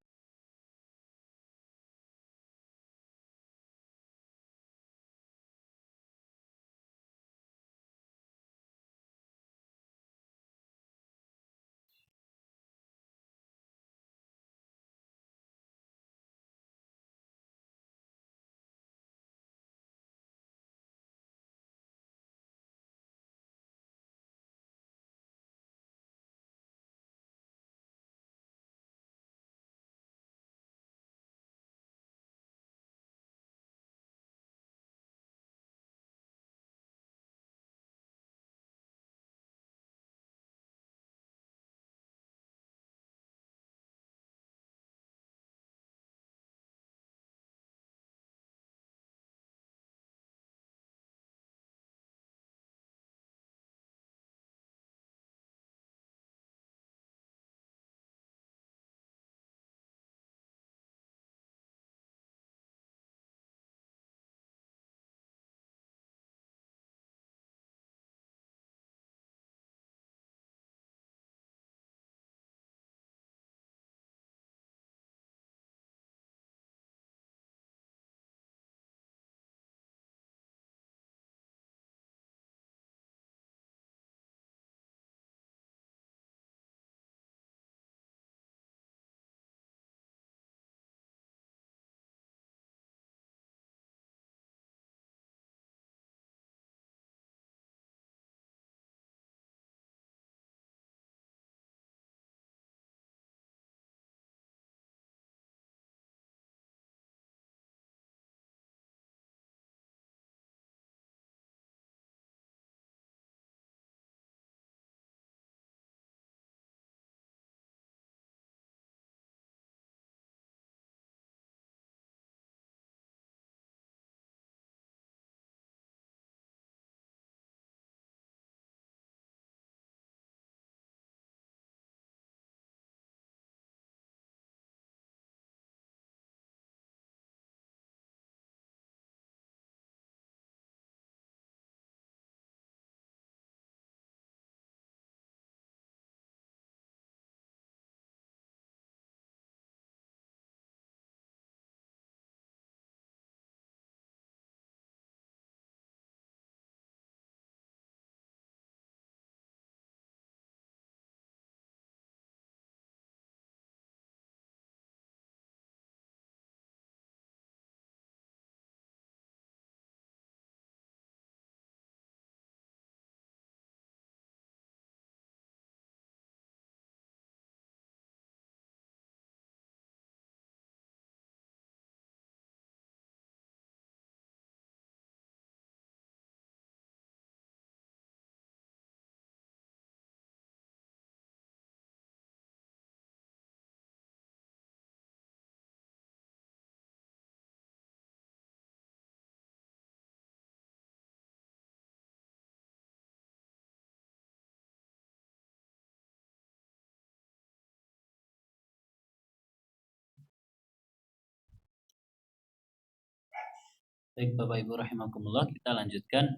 Baik Bapak Ibu rahimakumullah, kita lanjutkan.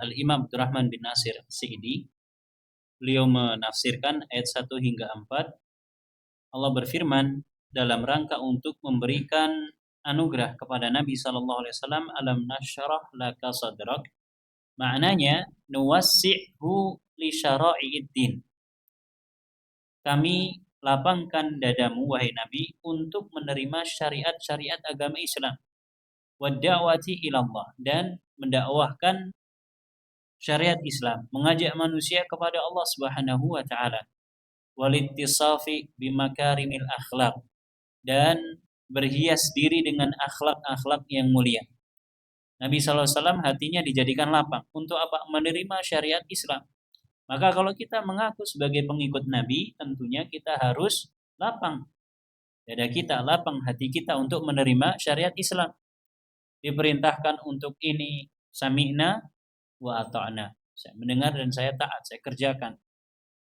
Al-Imam Abdurrahman bin Nasir Sa'idi, beliau menafsirkan ayat 1 hingga 4. Allah berfirman dalam rangka untuk memberikan anugerah kepada Nabi sallallahu alaihi wasallam, alam nasyrah laka sadrak. Maknanya nuwassi'hu li syara'i'id din. Kami lapangkan dadamu wahai Nabi untuk menerima syariat-syariat agama Islam. Wadda'wati ilallah, dan mendakwahkan syariat Islam, mengajak manusia kepada Allah Subhanahu wa taala. Walittisafi bimakarimil akhlak, dan berhias diri dengan akhlak-akhlak yang mulia. Nabi SAW hatinya dijadikan lapang untuk apa? Menerima syariat Islam. Maka kalau kita mengaku sebagai pengikut Nabi, tentunya kita harus lapang dada kita, lapang hati kita untuk menerima syariat Islam. Diperintahkan untuk ini, sami'na wa ata'na. Saya mendengar dan saya taat, saya kerjakan.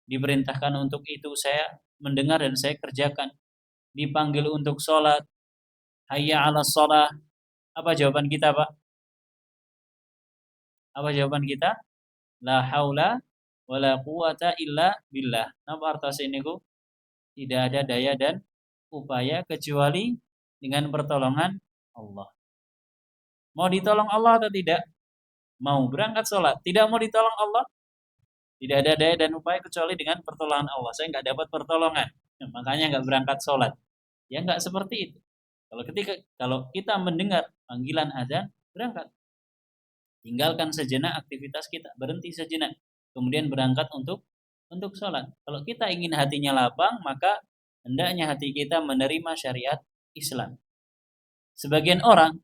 Diperintahkan untuk itu, saya mendengar dan saya kerjakan. Dipanggil untuk sholat, hayya 'alas sholah. Apa jawaban kita, Pak? Apa jawaban kita? La haula wala quwata illa billah. Apa arti ini, Bu? Tidak ada daya dan upaya kecuali dengan pertolongan Allah. Mau ditolong Allah atau tidak? Mau berangkat sholat, tidak mau ditolong Allah, tidak ada daya dan upaya kecuali dengan pertolongan Allah. Saya nggak dapat pertolongan, makanya nggak berangkat sholat. Ya nggak seperti itu. Kalau kita mendengar panggilan azan, berangkat. Tinggalkan sejenak aktivitas kita, berhenti sejenak, kemudian berangkat untuk sholat. Kalau kita ingin hatinya lapang, maka hendaknya hati kita menerima syariat Islam. Sebagian orang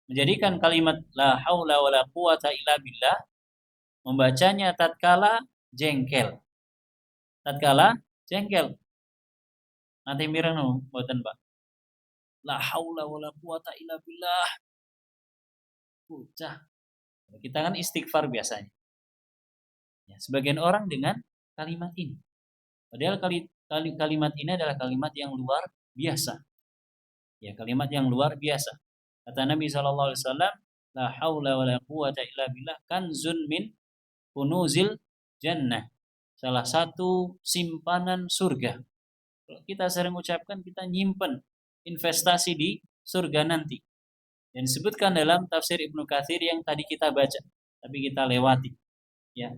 menjadikan kalimat la haula wala quwata illa billah, membacanya tatkala jengkel. Nanti mireng mboten, Pak. La haula wala quwata illa billah. Bocah. Kita kan istighfar biasanya. Ya, sebagian orang dengan kalimat ini. Padahal kalimat ini adalah kalimat yang luar biasa. Ya, kalimat yang luar biasa. Kata Nabi SAW, la haula wa la quwata illa billah kanzun min kunuzil jannah. Salah satu simpanan surga. Kalau kita sering ucapkan, kita nyimpen investasi di surga nanti. Dan disebutkan dalam tafsir Ibnu Katsir yang tadi kita baca, tapi kita lewati. Ya.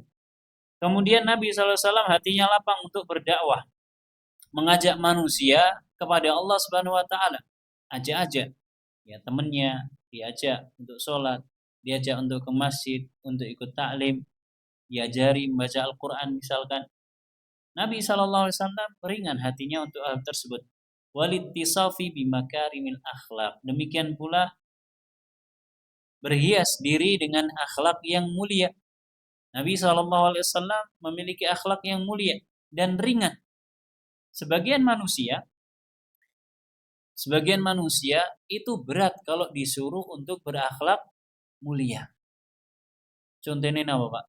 Kemudian Nabi SAW hatinya lapang untuk berdakwah, mengajak manusia kepada Allah Subhanahu Wa Taala. Ajak-ajak, ya temannya diajak untuk sholat, diajak untuk ke masjid, untuk ikut taklim, diajari membaca Al-Quran misalkan. Nabi SAW ringan hatinya untuk hal tersebut. Walittisafi bimakarimil akhlak. Demikian pula berhias diri dengan akhlak yang mulia. Nabi SAW memiliki akhlak yang mulia dan ringan. Sebagian manusia itu berat kalau disuruh untuk berakhlak mulia. Contohnya apa, Pak?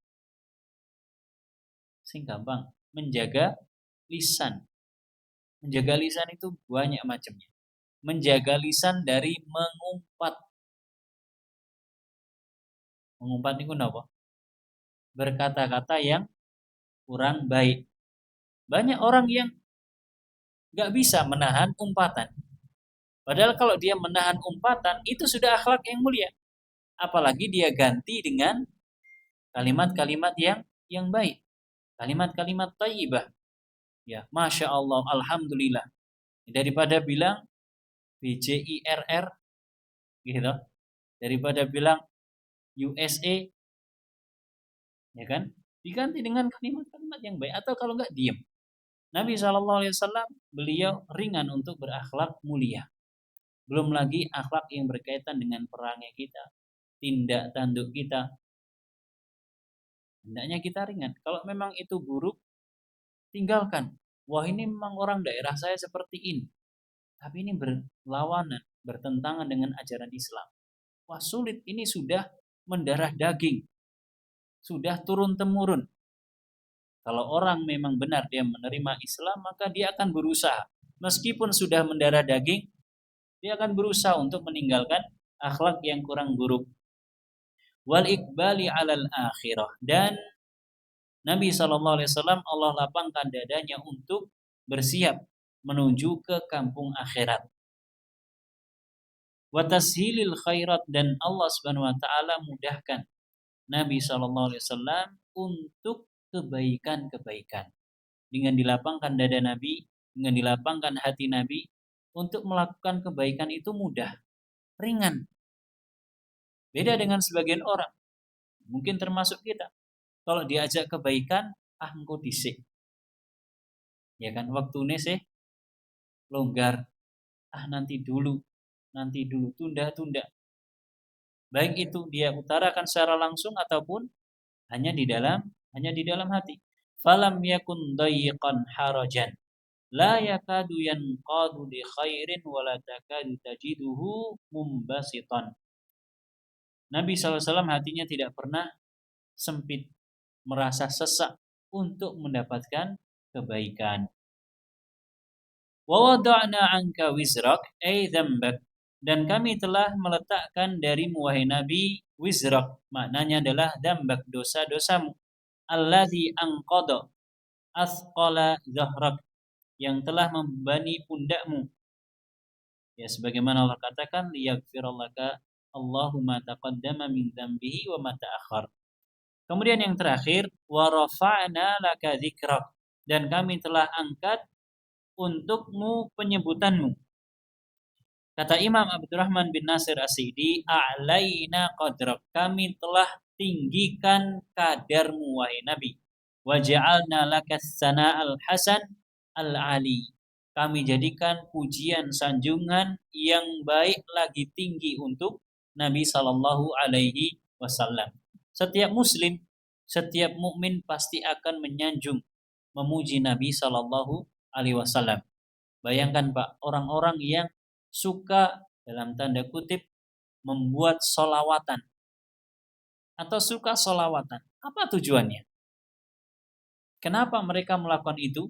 Sing gampang, menjaga lisan. Menjaga lisan itu banyak macamnya. Menjaga lisan dari mengumpat. Mengumpat itu apa? Berkata-kata yang kurang baik. Banyak orang yang gak bisa menahan umpatan. Padahal kalau dia menahan umpatan, itu sudah akhlak yang mulia. Apalagi dia ganti dengan kalimat-kalimat yang baik. Kalimat-kalimat thayyibah. Ya, Masya Allah, Alhamdulillah. Daripada bilang BJIRR, gitu. Daripada bilang USA, ya kan? Diganti dengan kalimat-kalimat yang baik. Atau kalau enggak, diam. Nabi SAW, beliau ringan untuk berakhlak mulia. Belum lagi akhlak yang berkaitan dengan perangai kita, tindak tanduk kita. Hendaknya kita ringan. Kalau memang itu buruk, tinggalkan. Wah, ini memang orang daerah saya seperti ini. Tapi ini berlawanan, bertentangan dengan ajaran Islam. Wah, sulit. Ini sudah mendarah daging. Sudah turun-temurun. Kalau orang memang benar dia menerima Islam, maka dia akan berusaha. Meskipun sudah mendarah daging, dia akan berusaha untuk meninggalkan akhlak yang kurang buruk. Wal iqbali 'alal akhirah, dan Nabi SAW Allah lapangkan dadanya untuk bersiap menuju ke kampung akhirat. Wa tashilil khairat, dan Allah Subhanahu wa taala mudahkan Nabi SAW untuk kebaikan-kebaikan. Dengan dilapangkan dada Nabi, dengan dilapangkan hati Nabi, untuk melakukan kebaikan itu mudah, ringan. Beda dengan sebagian orang, mungkin termasuk kita. Kalau diajak kebaikan, engko dhisik. Ya kan, waktune sih longgar. Nanti dulu, tunda-tunda. Baik itu dia utarakan secara langsung ataupun hanya di dalam hati. Falam yakun dayiqan harajan, la yakadu yanqadu li khairin wa la takadu tajiduhu mumbasitan. Nabi SAW hatinya tidak pernah sempit, merasa sesak untuk mendapatkan kebaikan. Wa wada'na 'anka wizrak ay dzambak, dan kami telah meletakkan darimu wahai Nabi wizrak, maknanya adalah dzambak, dosa-dosamu, alladzi anqada asqala zahrak, yang telah membebani pundakmu. Ya, sebagaimana Allah katakan, liyaghfirallaka Allahumma taqaddama min dzambihi wa ma ta'akhkhar. Kemudian yang terakhir, wa rafa'na laka dzikrak, dan kami telah angkat untukmu penyebutanmu. Kata Imam Abdurrahman bin Nasir As-Sa'di, a'laina qadrak, kami telah tinggikan kadarmu wahai Nabi. Wa ja'alna lakas sana'al hasan al-ali, kami jadikan pujian sanjungan yang baik lagi tinggi untuk Nabi sallallahu alaihi wasallam. Setiap muslim, setiap mukmin pasti akan menyanjung, memuji Nabi sallallahu alaihi wasallam. Bayangkan Pak, orang-orang yang suka dalam tanda kutip membuat solawatan atau suka solawatan. Apa tujuannya? Kenapa mereka melakukan itu?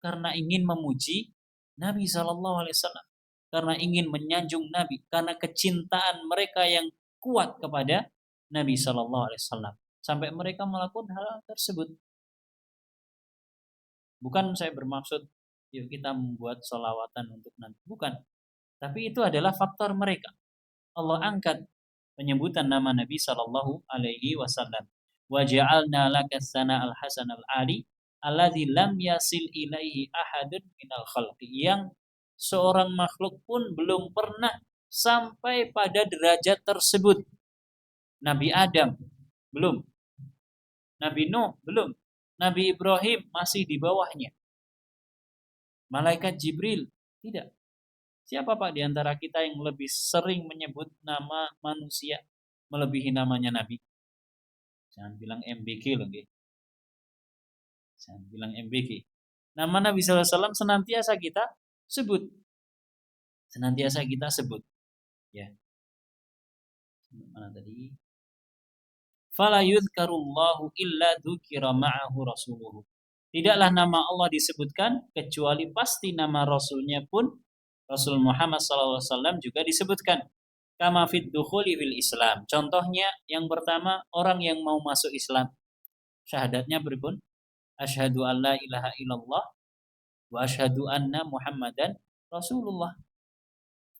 Karena ingin memuji Nabi Sallallahu Alaihi Wasallam, karena ingin menyanjung Nabi, karena kecintaan mereka yang kuat kepada Nabi Sallallahu Alaihi Wasallam, sampai mereka melakukan hal tersebut. Bukan saya bermaksud yuk kita membuat sholawatan untuk Nabi, bukan. Tapi itu adalah faktor mereka. Allah angkat penyebutan nama Nabi Sallallahu Alaihi Wasallam. Wa ja'alna lakas sana'al hasan al-ali alladzi lam yasil ilaihi ahadun minal khalqi, yang seorang makhluk pun belum pernah sampai pada derajat tersebut. Nabi Adam belum, Nabi Nuh belum, Nabi Ibrahim masih di bawahnya, malaikat Jibril tidak. Siapa Pak di antara kita yang lebih sering menyebut nama manusia melebihi namanya Nabi? Jangan bilang MBG loh, nggih. Jangan bilang MBG. Nama Nabi SAW senantiasa kita sebut. Senantiasa kita sebut. Ya. Mana tadi? Fala yudhkarullahu illa dzukira ma'ahu rasuluhu. Tidaklah nama Allah disebutkan kecuali pasti nama Rasulnya pun, Rasul Muhammad SAW juga disebutkan. Kama fid dukhuli fil Islam. Contohnya yang pertama, orang yang mau masuk Islam, syahadatnya berikut: asyhadu an la ilaha illallah wa asyhadu anna Muhammadan Rasulullah.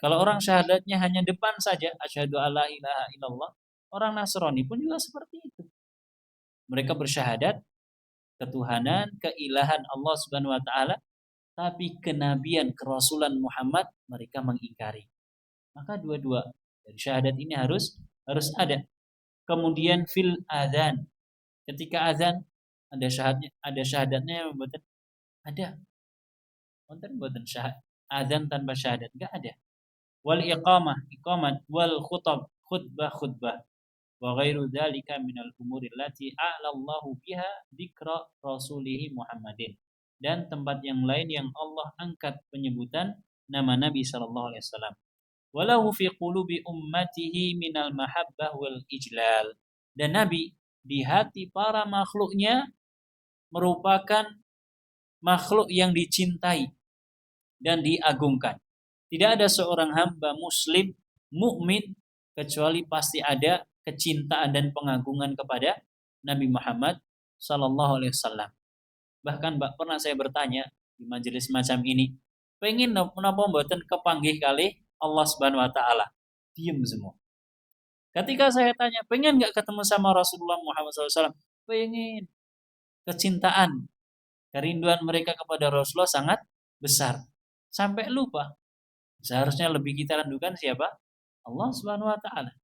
Kalau orang syahadatnya hanya depan saja, asyhadu an la ilaha illallah, orang Nasrani pun juga seperti itu. Mereka bersyahadat ketuhanan, keilahan Allah Subhanahu wa taala, tapi kenabian, kerasulan Muhammad mereka mengingkari. Maka dua-dua dari syahadat ini harus ada. Kemudian fil adzan, ketika azan ada syahadatnya membuat ada. Wonten mboten azan tanpa syahadat? Enggak ada. Wal iqamah, iqamat, wal khutbah wa ghairu dzalika minal umuri allati a'lallahu biha dzikra rasulih Muhammadin. Dan tempat yang lain yang Allah angkat penyebutan nama Nabi sallallahu alaihi wasallam. Walahu fi qulubi ummatihi minal mahabbah wal ijlal. Dan Nabi di hati para makhluknya merupakan makhluk yang dicintai dan diagungkan. Tidak ada seorang hamba muslim mukmin kecuali pasti ada kecintaan dan pengagungan kepada Nabi Muhammad sallallahu alaihi wasallam. Bahkan Mbak pernah saya bertanya di majelis macam ini, pengen menapa mboten kepanggih kali Allah Subhanahu wa taala. Diam semua. Ketika saya tanya, pengen nggak ketemu sama Rasulullah Muhammad SAW? Pengen. Kecintaan, kerinduan mereka kepada Rasulullah sangat besar. Sampai lupa. Seharusnya lebih kita rindukan siapa? Allah Subhanahu wa taala.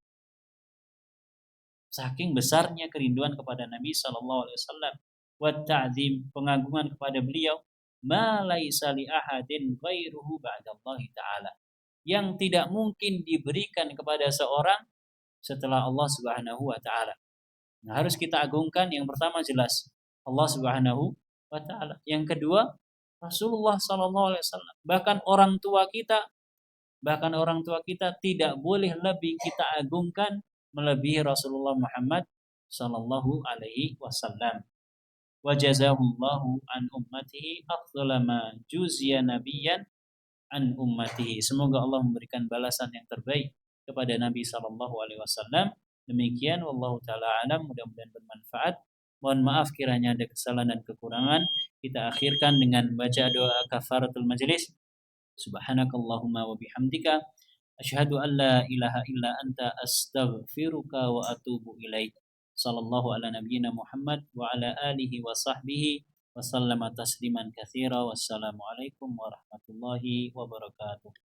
Saking besarnya kerinduan kepada Nabi sallallahu alaihi wasallam, wa ta'zim, pengagungan kepada beliau, ma laisa li ahadin ghairuhu ba'dallahi taala. Yang tidak mungkin diberikan kepada seorang setelah Allah Subhanahu wa taala. Nah, harus kita agungkan. Yang pertama jelas Allah Subhanahu wa taala. Yang kedua Rasulullah sallallahu alaihi wasallam. Bahkan orang tua kita tidak boleh lebih kita agungkan melebihi Rasulullah Muhammad sallallahu alaihi wasallam. Wa jazahullahu an ummatihi afdhala ma juziya nabiyyan an ummatihi. Semoga Allah memberikan balasan yang terbaik kepada Nabi sallallahu alaihi wasallam. Demikian wallahu taala alam, mudah-mudahan bermanfaat. Mohon maaf kiranya ada kesalahan dan kekurangan. Kita akhirkan dengan baca doa kafaratul majlis. Subhanakallahumma wa bihamdika asyhadu an la ilaha illa anta astaghfiruka wa atubu ilaik. Sallallahu ala nabiyyina Muhammad wa ala alihi wa sahbihi wa sallama tasliman katsira. Wassalamualaikum warahmatullahi wabarakatuh.